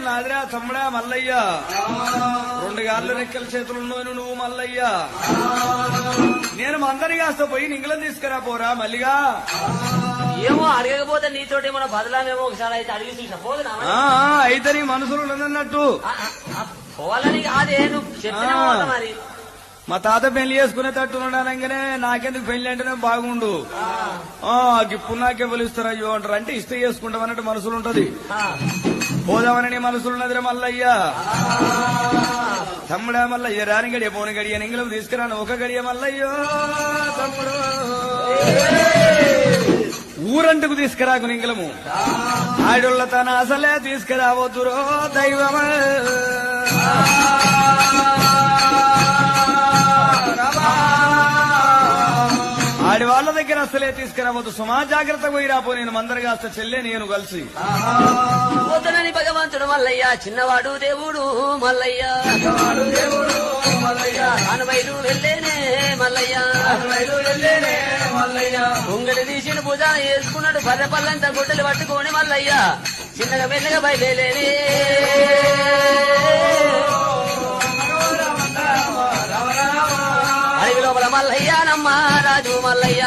నాదిరా తమ్ముడా మల్లయ్య, 2 గాళ్ళు రెక్కల చేతులున్నాను నువ్వు మల్లయ్య. నేను మందరి కాస్త పోయి నింగలం తీసుకురా పోరా మల్లిగా. ఏమో అడగకపోతే నీతోటి ఏమో బదలామేమో ఒకసారి అయితే అడిగి చూసిన పోదునా అయితే నీ మనసులో ఉన్నదన్నట్టు పోవాలని కాదే నువ్వు చెప్పినా మరి. మా తాత పెళ్లి చేసుకునే తట్టున్నానగానే నాకెందుకు పెళ్లి అంటేనే బాగుండు, ఇప్పుడు నాకే పిలుస్తారు అయ్యో అంటారు. అంటే ఇస్తే చేసుకుంటాం అన్నట్టు మనసులు ఉంటది. పోదామని నీ మనసులున్నదిరా మల్లయ్య. తమ్ముడా మల్లయ్య రాని గడియ పోని గడియ నింగలం తీసుకురాను ఒక గడియ మల్లయ్యో. తమ్ముడు ఊరంటుకు తీసుకురాకు నింగలము, ఆడోళ్ళ తన అసలే తీసుకురావద్దురో దైవమా. ఆడి వాళ్ళ దగ్గర అసలే తీసుకురావద్దు, జాగ్రత్తగా పోయి రాపో. నేను మందరగా అసలు చెల్లె నేను కలిసి పోతనని భగవంతుడు మల్లయ్య, చిన్నవాడు దేవుడు మల్లయ్య, అనువైలు వెళ్ళేనే మల్లయ్య, ఉంగలి తీసిన పూజ వేసుకున్నాడు, బర్రె పల్లంతా గుడ్డలు పట్టుకొని మల్లయ్య చిన్నగా మెల్లగా బయలుదేరే. అడవి లోపల మల్లయ్య నమ్మ రాజు మల్లయ్య.